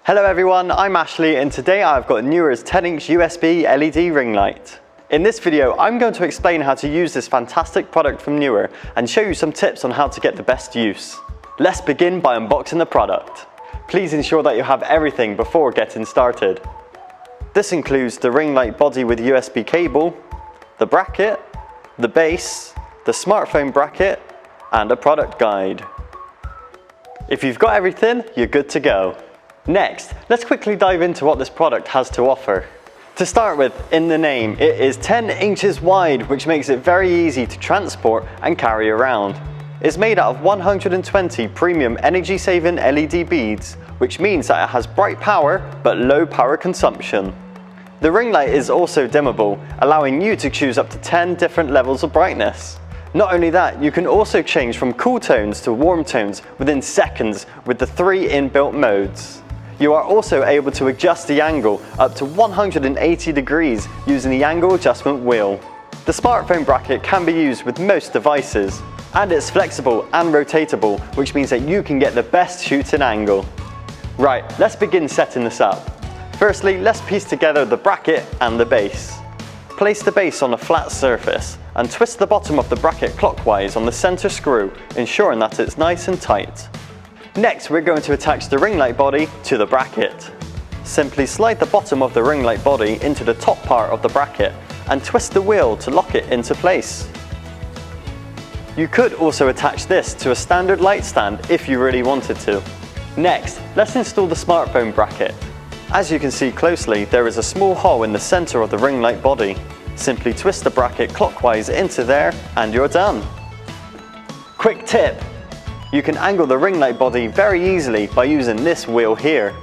Hello everyone, I'm Ashley and today I've got Neewer's 10-inch USB LED ring light. In this video, I'm going to explain how to use this fantastic product from Neewer and show you some tips on how to get the best use. Let's begin by unboxing the product. Please ensure that you have everything before getting started. This includes the ring light body with USB cable, the bracket, the base, the smartphone bracket, and a product guide. If you've got everything, you're good to go. Next, let's quickly dive into what this product has to offer. To start with, in the name, it is 10 inches wide, which makes it very easy to transport and carry around. It's made out of 120 premium energy-saving LED beads, which means that it has bright power but low power consumption. The ring light is also dimmable, allowing you to choose up to 10 different levels of brightness. Not only that, you can also change from cool tones to warm tones within seconds with the 3 inbuilt modes. You are also able to adjust the angle up to 180 degrees using the angle adjustment wheel. The smartphone bracket can be used with most devices, and it's flexible and rotatable, which means that you can get the best shooting angle. Right, let's begin setting this up. Firstly, let's piece together the bracket and the base. Place the base on a flat surface and twist the bottom of the bracket clockwise on the center screw, ensuring that it's nice and tight. Next, we're going to attach the ring light body to the bracket. Simply slide the bottom of the ring light body into the top part of the bracket and twist the wheel to lock it into place. You could also attach this to a standard light stand if you really wanted to. Next, let's install the smartphone bracket. As you can see closely, there is a small hole in the center of the ring light body. Simply twist the bracket clockwise into there and you're done. Quick tip! You can angle the ring light body very easily by using this wheel here.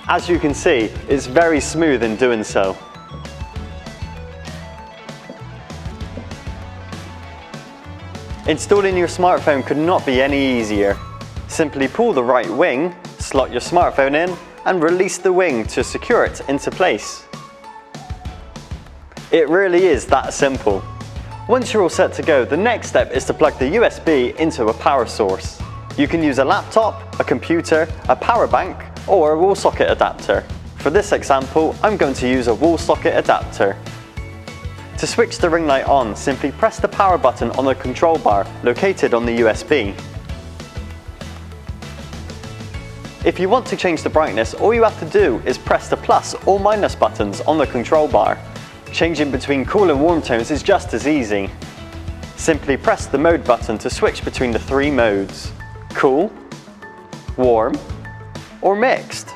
As you can see, it's very smooth in doing so. Installing your smartphone could not be any easier. Simply pull the right wing, slot your smartphone in, and release the wing to secure it into place. It really is that simple. Once you're all set to go, the next step is to plug the USB into a power source. You can use a laptop, a computer, a power bank, or a wall socket adapter. For this example, I'm going to use a wall socket adapter. To switch the ring light on, simply press the power button on the control bar located on the USB. If you want to change the brightness, all you have to do is press the plus or minus buttons on the control bar. Changing between cool and warm tones is just as easy. Simply press the mode button to switch between the 3 modes: cool, warm, or mixed.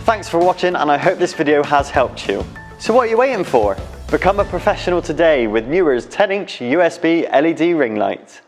Thanks for watching, and I hope this video has helped you. So what are you waiting for? Become a professional today with Neewer's 10-inch USB LED ring light.